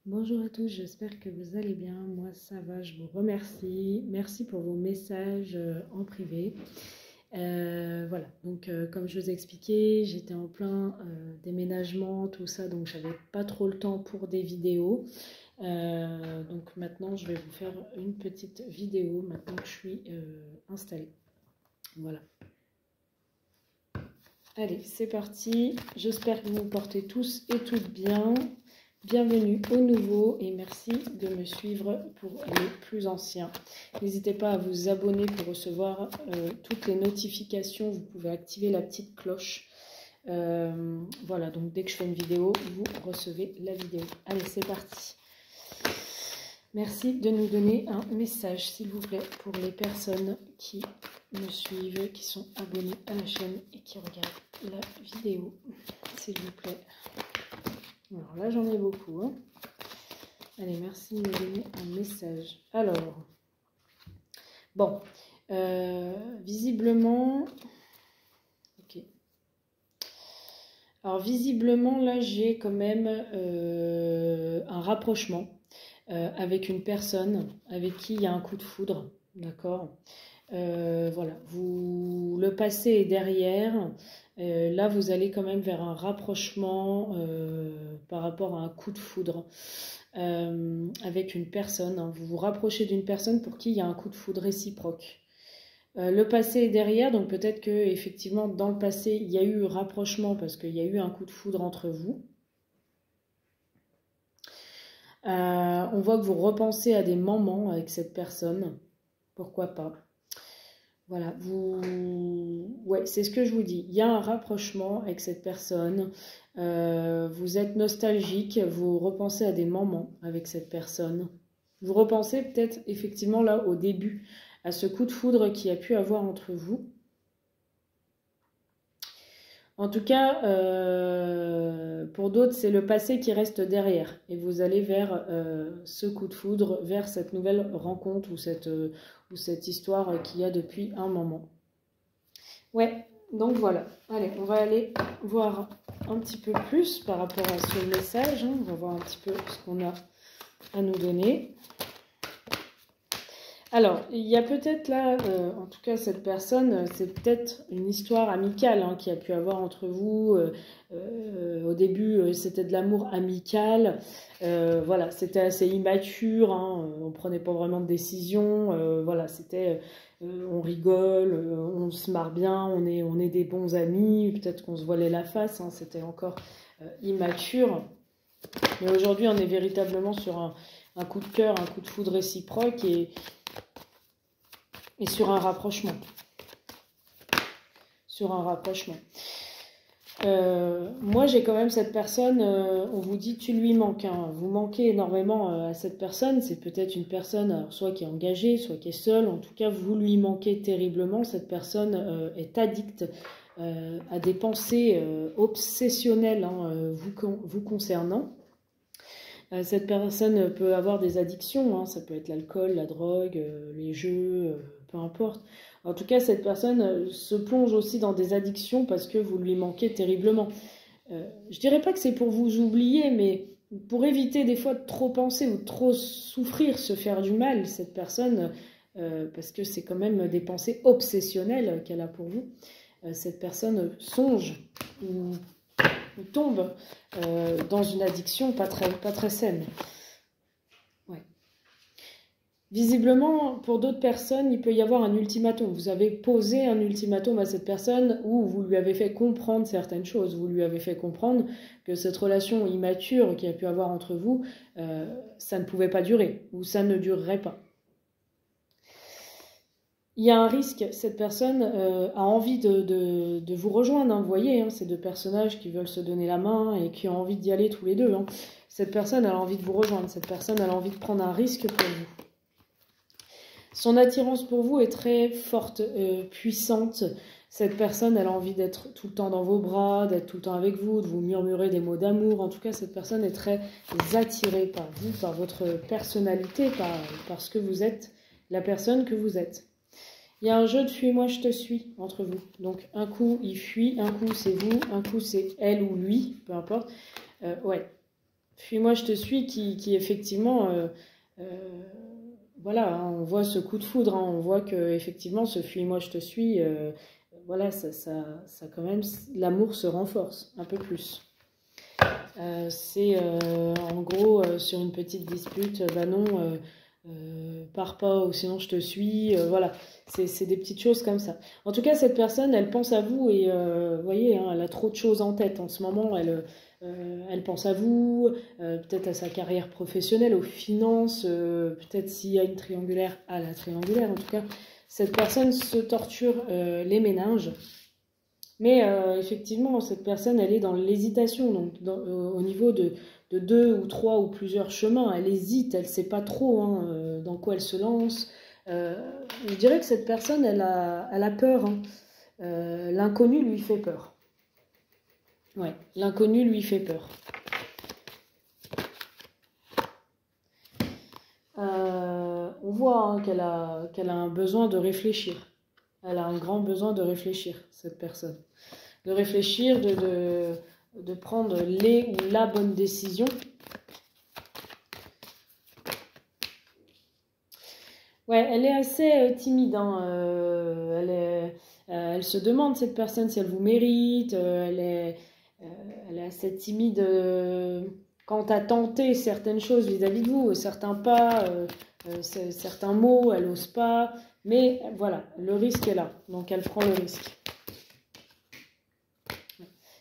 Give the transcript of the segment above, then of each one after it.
Bonjour à tous, j'espère que vous allez bien. Moi ça va, je vous remercie. Merci pour vos messages en privé. Voilà, donc comme je vous ai expliqué, j'étais en plein déménagement, tout ça, donc j'avais pas trop le temps pour des vidéos. Donc maintenant je vais vous faire une petite vidéo maintenant que je suis installée. Voilà. Allez, c'est parti. J'espère que vous vous portez tous et toutes bien. Bienvenue aux nouveaux et merci de me suivre pour les plus anciens. N'hésitez pas à vous abonner pour recevoir toutes les notifications. Vous pouvez activer la petite cloche. Voilà, donc dès que je fais une vidéo, vous recevez la vidéo. Allez, c'est parti. Merci de nous donner un message, s'il vous plaît, pour les personnes qui me suivent, qui sont abonnées à la chaîne et qui regardent la vidéo, s'il vous plaît. Alors là, j'en ai beaucoup. Hein. Allez, merci de me donner un message. Alors, bon, visiblement, ok. Alors, visiblement, là, j'ai quand même un rapprochement avec une personne avec qui il y a un coup de foudre, d'accord. Voilà, le passé est derrière. Là, vous allez quand même vers un rapprochement par rapport à un coup de foudre avec une personne. Hein. Vous vous rapprochez d'une personne pour qui il y a un coup de foudre réciproque. Le passé est derrière, donc peut-être que effectivement dans le passé il y a eu rapprochement parce qu'il y a eu un coup de foudre entre vous. On voit que vous repensez à des moments avec cette personne. Pourquoi pas? Voilà, ouais, c'est ce que je vous dis. Il y a un rapprochement avec cette personne. Vous êtes nostalgique, vous repensez à des moments avec cette personne. Vous repensez peut-être effectivement là au début à ce coup de foudre qu'il y a pu avoir entre vous. En tout cas, pour d'autres, c'est le passé qui reste derrière. Et vous allez vers ce coup de foudre, vers cette nouvelle rencontre ou cette histoire qu'il y a depuis un moment. Ouais, donc voilà. Allez, on va aller voir un petit peu plus par rapport à ce message. Hein. On va voir un petit peu ce qu'on a à nous donner. Alors, il y a peut-être là, en tout cas cette personne, c'est peut-être une histoire amicale hein, qui a pu avoir entre vous. Au début, c'était de l'amour amical. Voilà, c'était assez immature. Hein, on prenait pas vraiment de décision. Voilà, c'était, on rigole, on se marre bien, on est des bons amis. Peut-être qu'on se voilait la face. Hein, c'était encore immature. Mais aujourd'hui, on est véritablement sur un coup de cœur, un coup de foudre réciproque et sur un rapprochement. Sur un rapprochement. Moi, j'ai quand même cette personne, on vous dit tu lui manques. Hein. Vous manquez énormément à cette personne. C'est peut-être une personne, alors, soit qui est engagée, soit qui est seule. En tout cas, vous lui manquez terriblement. Cette personne est addicte à des pensées obsessionnelles hein, vous concernant. Cette personne peut avoir des addictions. Hein. Ça peut être l'alcool, la drogue, les jeux, peu importe. En tout cas, cette personne se plonge aussi dans des addictions parce que vous lui manquez terriblement. Je dirais pas que c'est pour vous oublier, mais pour éviter des fois de trop penser ou de trop souffrir, se faire du mal, cette personne, parce que c'est quand même des pensées obsessionnelles qu'elle a pour vous, cette personne songe ou tombe dans une addiction pas très saine. Ouais. Visiblement, pour d'autres personnes, il peut y avoir un ultimatum. Vous avez posé un ultimatum à cette personne où vous lui avez fait comprendre certaines choses. Vous lui avez fait comprendre que cette relation immature qu'il y a pu avoir entre vous, ça ne pouvait pas durer ou ça ne durerait pas. Il y a un risque, cette personne a envie de vous rejoindre. Hein, vous voyez, hein, ces deux personnages qui veulent se donner la main et qui ont envie d'y aller tous les deux. Hein. Cette personne a envie de vous rejoindre. Cette personne a envie de prendre un risque pour vous. Son attirance pour vous est très forte, puissante. Cette personne, elle a envie d'être tout le temps dans vos bras, d'être tout le temps avec vous, de vous murmurer des mots d'amour. En tout cas, cette personne est très attirée par vous, par votre personnalité, par ce que vous êtes, la personne que vous êtes. Il y a un jeu de fuis-moi, je te suis entre vous. Donc, un coup, il fuit, un coup, c'est vous, un coup, c'est elle ou lui, peu importe. Ouais. Fuis-moi, je te suis, qui effectivement, voilà, hein, on voit ce coup de foudre, hein, on voit que effectivement, ce fuis-moi, je te suis, voilà, ça quand même, l'amour se renforce un peu plus. C'est en gros sur une petite dispute, bah non, pars pas ou sinon je te suis, voilà, c'est des petites choses comme ça. En tout cas, cette personne, elle pense à vous et vous voyez, hein, elle a trop de choses en tête en ce moment, elle pense à vous, peut-être à sa carrière professionnelle, aux finances, peut-être s'il y a une triangulaire, à la triangulaire. En tout cas, cette personne se torture les méninges. Mais effectivement, cette personne, elle est dans l'hésitation, donc au niveau de deux ou trois ou plusieurs chemins, elle hésite, elle ne sait pas trop hein, dans quoi elle se lance. Je dirais que cette personne, elle a peur. Hein. L'inconnu lui fait peur. Ouais, l'inconnu lui fait peur. On voit hein, qu'elle a un besoin de réfléchir. Elle a un grand besoin de réfléchir, cette personne. De réfléchir, de prendre les ou la bonne décision. Ouais, elle est assez timide. Hein, elle se demande, cette personne, si elle vous mérite. Elle est assez timide quant à tenter certaines choses vis-à-vis de vous, certains pas, certains mots, elle n'ose pas. Mais voilà, le risque est là, donc elle prend le risque.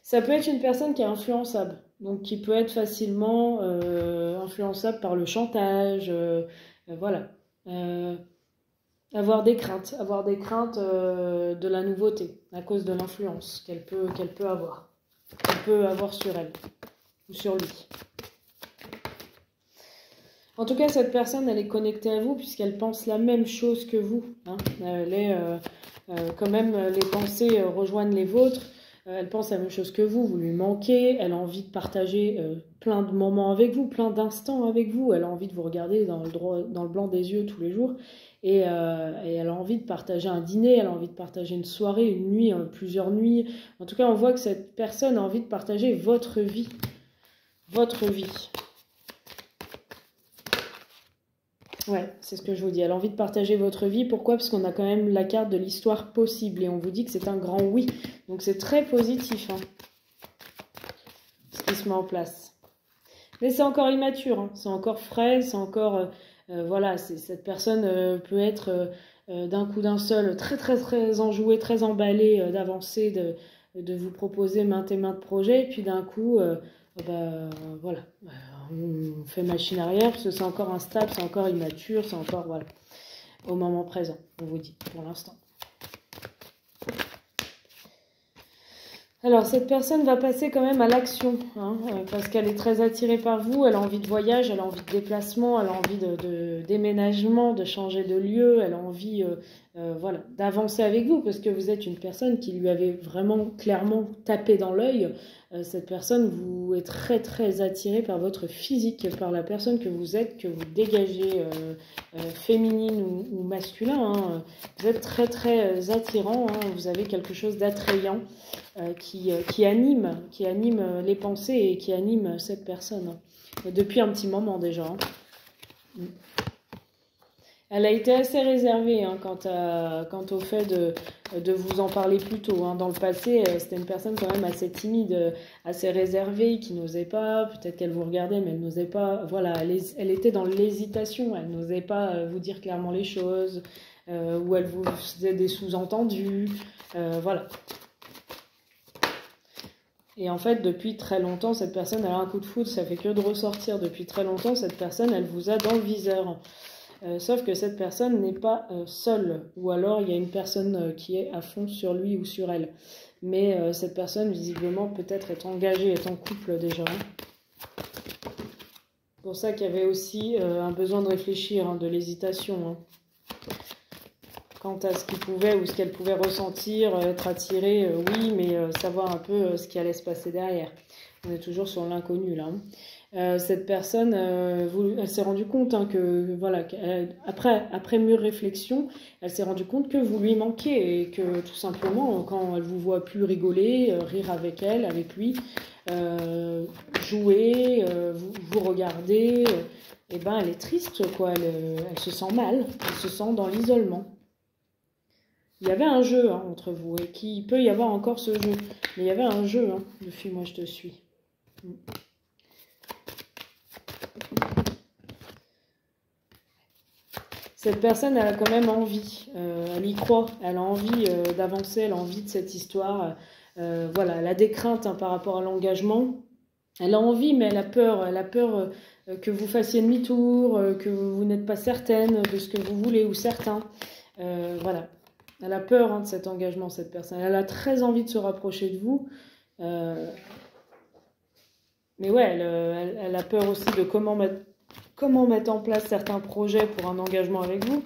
Ça peut être une personne qui est influençable, donc qui peut être facilement influençable par le chantage, voilà. Avoir des craintes de la nouveauté à cause de l'influence qu'elle peut avoir sur elle ou sur lui. En tout cas, cette personne, elle est connectée à vous puisqu'elle pense la même chose que vous. Hein. Elle est, quand même, les pensées rejoignent les vôtres. Elle pense la même chose que vous lui manquez. Elle a envie de partager plein de moments avec vous, plein d'instants avec vous. Elle a envie de vous regarder dans le blanc des yeux tous les jours. Et elle a envie de partager un dîner, elle a envie de partager une soirée, une nuit, plusieurs nuits. En tout cas, on voit que cette personne a envie de partager votre vie. Votre vie. Ouais, c'est ce que je vous dis. Elle a envie de partager votre vie. Pourquoi? Parce qu'on a quand même la carte de l'histoire possible. Et on vous dit que c'est un grand oui. Donc c'est très positif, hein, ce qui se met en place. Mais c'est encore immature. Hein. C'est encore frais. C'est encore... voilà, cette personne peut être d'un coup d'un seul très, très, très enjouée, très emballée d'avancer, de vous proposer maintes et maintes projets. Et puis d'un coup... voilà, on fait machine arrière parce que c'est encore instable, c'est encore immature, c'est encore, voilà, au moment présent, on vous dit, pour l'instant. Alors, cette personne va passer quand même à l'action, hein, parce qu'elle est très attirée par vous, elle a envie de voyage, elle a envie de déplacement, elle a envie de déménagement, de changer de lieu, elle a envie voilà, d'avancer avec vous, parce que vous êtes une personne qui lui avait vraiment clairement tapé dans l'œil. Cette personne vous est très très attirée par votre physique, par la personne que vous êtes, que vous dégagez, féminine ou masculin. Hein. Vous êtes très très attirant, hein, vous avez quelque chose d'attrayant. Qui anime les pensées et qui anime cette personne hein, depuis un petit moment déjà. Hein. Elle a été assez réservée hein, quant au fait de vous en parler plus tôt. Hein. Dans le passé, c'était une personne quand même assez timide, assez réservée, qui n'osait pas. Peut-être qu'elle vous regardait, mais elle n'osait pas. Voilà, elle était dans l'hésitation. Elle n'osait pas vous dire clairement les choses, ou elle vous faisait des sous-entendus. Voilà. Et en fait, depuis très longtemps, cette personne, elle a un coup de foudre, ça fait que de ressortir. Depuis très longtemps, cette personne, elle vous a dans le viseur. Sauf que cette personne n'est pas seule. Ou alors, il y a une personne qui est à fond sur lui ou sur elle. Mais cette personne, visiblement, peut-être est engagée, est en couple déjà. C'est pour ça qu'il y avait aussi un besoin de réfléchir, hein, de l'hésitation. Hein. Quant à ce qu'il pouvait ou ce qu'elle pouvait ressentir, être attirée, oui, mais savoir un peu ce qui allait se passer derrière. On est toujours sur l'inconnu là. Hein. Cette personne, elle s'est rendue compte hein, que, voilà, après mûre réflexion, elle s'est rendue compte que vous lui manquiez et que tout simplement, quand elle vous voit plus rigoler, rire avec elle, avec lui, jouer, vous regarder, et ben elle est triste, quoi. Elle se sent mal, elle se sent dans l'isolement. Il y avait un jeu hein, entre vous, et qu'il peut y avoir encore ce jeu. Mais il y avait un jeu, hein, de Fuis-moi, je te suis. Cette personne, elle a quand même envie, elle y croit, elle a envie d'avancer, elle a envie de cette histoire. Voilà, elle a des craintes hein, par rapport à l'engagement. Elle a envie, mais elle a peur que vous fassiez demi-tour, que vous n'êtes pas certaine de ce que vous voulez ou certain. Voilà, elle a peur hein, de cet engagement, cette personne. Elle a très envie de se rapprocher de vous. Mais ouais, elle a peur aussi de comment mettre en place certains projets pour un engagement avec vous.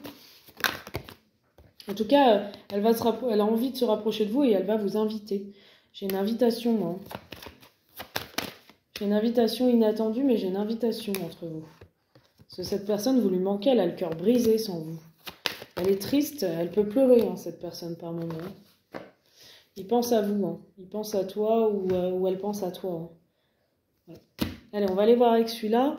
En tout cas, elle a envie de se rapprocher de vous et elle va vous inviter. J'ai une invitation, moi. J'ai une invitation inattendue, mais j'ai une invitation entre vous. Parce que cette personne, vous lui manquez, elle a le cœur brisé sans vous. Elle est triste, elle peut pleurer, hein, cette personne, par moment. Il pense à vous, hein. Il pense à toi ou elle pense à toi. Hein. Ouais. Allez, on va aller voir avec celui-là.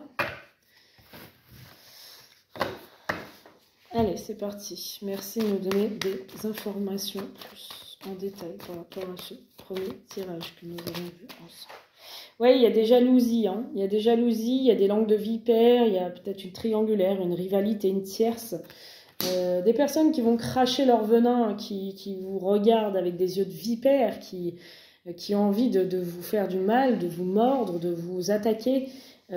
Allez, c'est parti. Merci de nous donner des informations plus en détail par rapport à ce premier tirage que nous avons vu ensemble. Oui, il y a des jalousies. Hein. Il y a des jalousies, il y a des langues de vipère, il y a peut-être une triangulaire, une rivalité, une tierce. Des personnes qui vont cracher leur venin, qui vous regardent avec des yeux de vipère, qui ont envie de vous faire du mal, de vous mordre, de vous attaquer.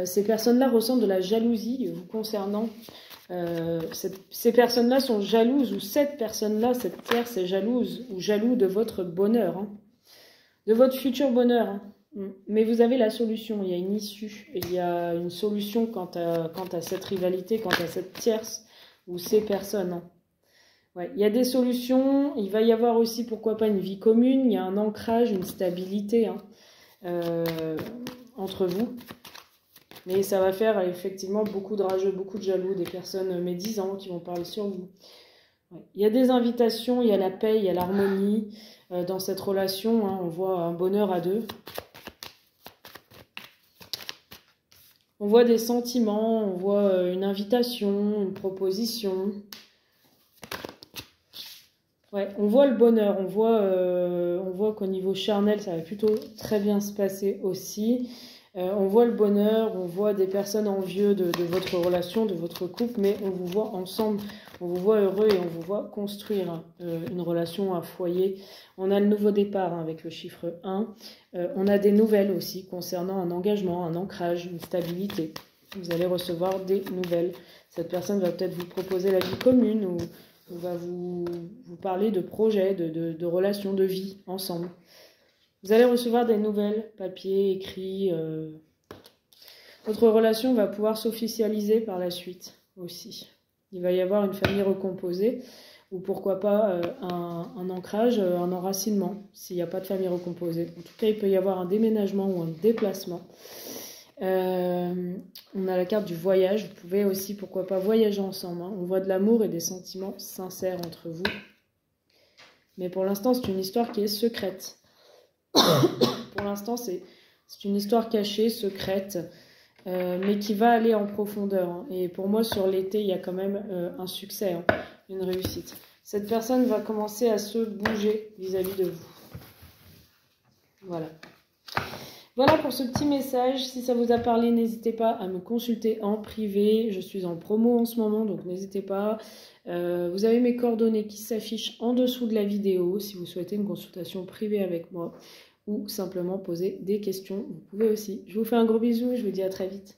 Ces personnes-là ressentent de la jalousie vous concernant. Ces personnes-là sont jalouses, ou cette personne-là, cette tierce est jalouse ou jaloux de votre bonheur, hein, de votre futur bonheur. Hein. Mais vous avez la solution, il y a une issue, il y a une solution quant à cette rivalité, quant à cette tierce ou ces personnes. Hein. Ouais, il y a des solutions, il va y avoir aussi, pourquoi pas, une vie commune, il y a un ancrage, une stabilité hein, entre vous. Mais ça va faire effectivement beaucoup de rageux, beaucoup de jaloux, des personnes médisantes qui vont parler sur vous. Ouais. Il y a des invitations, il y a la paix, il y a l'harmonie dans cette relation. Hein, on voit un bonheur à deux. On voit des sentiments, on voit une invitation, une proposition. Ouais, on voit le bonheur, on voit qu'au niveau charnel, ça va plutôt très bien se passer aussi. On voit le bonheur, on voit des personnes envieux de votre relation, de votre couple, mais on vous voit ensemble, on vous voit heureux et on vous voit construire une relation, un foyer. On a le nouveau départ hein, avec le chiffre 1. On a des nouvelles aussi concernant un engagement, un ancrage, une stabilité. Vous allez recevoir des nouvelles. Cette personne va peut-être vous proposer la vie commune ou va vous parler de projets, de relations, de vie ensemble. Vous allez recevoir des nouvelles, papiers, écrits. Votre relation va pouvoir s'officialiser par la suite aussi. Il va y avoir une famille recomposée ou pourquoi pas un ancrage, un enracinement s'il n'y a pas de famille recomposée. En tout cas, il peut y avoir un déménagement ou un déplacement. On a la carte du voyage. Vous pouvez aussi, pourquoi pas, voyager ensemble. Hein. On voit de l'amour et des sentiments sincères entre vous. Mais pour l'instant, c'est une histoire qui est secrète. Pour l'instant, c'est une histoire cachée, secrète, mais qui va aller en profondeur. Hein. Et pour moi, sur l'été, il y a quand même un succès, hein, une réussite. Cette personne va commencer à se bouger vis-à-vis de vous. Voilà. Voilà pour ce petit message. Si ça vous a parlé, n'hésitez pas à me consulter en privé. Je suis en promo en ce moment, donc n'hésitez pas. Vous avez mes coordonnées qui s'affichent en dessous de la vidéo si vous souhaitez une consultation privée avec moi ou simplement poser des questions. Vous pouvez aussi. Je vous fais un gros bisou et je vous dis à très vite.